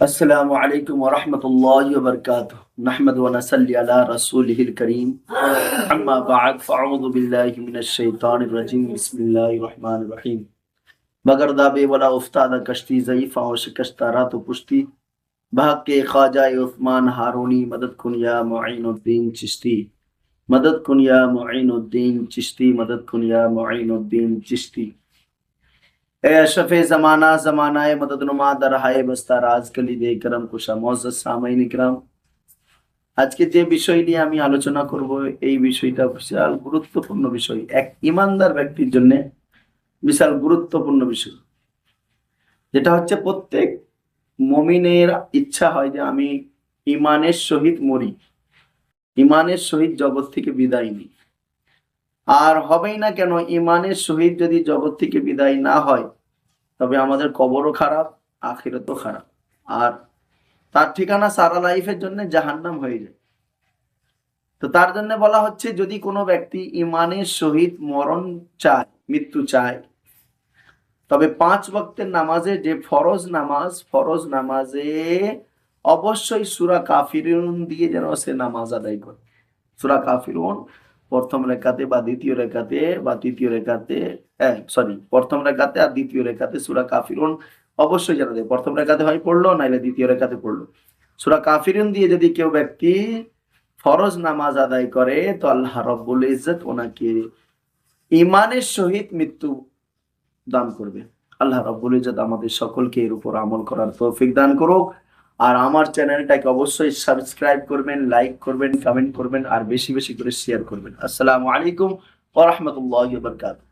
अस्सलामु अलैकुम व रहमतुल्लाहि व बरकातुहू नहमदु व नसल्ली अला रसूलिहिल करीम अम्मा बाद फ़अऊज़ु बिल्लाहि मिनश शैतानिर रजीम बिस्मिल्लाहिर रहमानिर रहीम बगरदा बेवला उस्ताद कश्ती ज़ईफ़ा व शिकस्ता तो पुश्ती भाग के ख्वाजा उस्मान हारूनी मदद कुन या मुईनुद्दीन चिश्ती मदद कुन या मुईनुद्दीन चिश्ती मदद कुन या मुईनुद्दीन चिश्ती अशरफ़े ज़माना ज़मानाए मददनुमा दरहाए बस्ता राजकली दे करम कुशा मुअज़्ज़ज़ सामाईन इकराम আজকে যে বিষয় নিয়ে আমি আলোচনা করব এই বিষয়টা বিশাল গুরুত্বপূর্ণ বিষয়। এক ইমানদার ব্যক্তির জন্য বিশাল গুরুত্বপূর্ণ বিষয়, যেটা হচ্ছে প্রত্যেক মুমিনের ইচ্ছা হয় যে আমি ইমানের সহিত মরি, ইমানের সহিত জগৎ থেকে বিদায় নিই। আর হবেই না কেন, ইমানের সহিত যদি জগৎ থেকে বিদায় না হয় তবে আমাদের কবরও খারাপ, আখিরাতও খারাপ, আর তার ঠিকানা সারা লাইফের জন্য জাহান্নাম হয়ে যায়। তো তার জন্য বলা হচ্ছে, যদি কোনো ব্যক্তি ইমানের সহিত মরণ চায়, মৃত্যু চায়, তবে 5 ওয়াক্তের নামাজে যে ফরজ নামাজে অবশ্যই সূরা কাফিরুন দিয়ে যেন সে নামাজ আদায় করে। সূরা কাফিরুন প্রথম রেখাতে বা দ্বিতীয় রেখাতে বা তৃতীয় রেখাতে, প্রথম রেখাতে আর দ্বিতীয় রেখাতে সূরা কাফিরুন অবশ্যই জানা যায়। প্রথম রেখাতে হয় পড়লো, নাইলে দ্বিতীয় রেখাতে পড়লো। সূরা কাফিরুন দিয়ে যদি কেউ ব্যক্তি ফরজ নামাজ আদায় করে তো আল্লাহ রাব্বুল ইজ্জত ওনাকে ইমানের সহিত মৃত্যু দান করবে। আল্লাহ রাব্বুল ইজ্জত আমাদের সকলকে এর উপর আমল করার তৌফিক দান করুক। আর আমার চ্যানেলটাকে অবশ্যই সাবস্ক্রাইব করবেন, লাইক করবেন, কমেন্ট করবেন আর বেশি বেশি করে শেয়ার করবেন। আসসালামু আলাইকুম ওয়া রাহমাতুল্লাহি ওয়া বারাকাতুহু।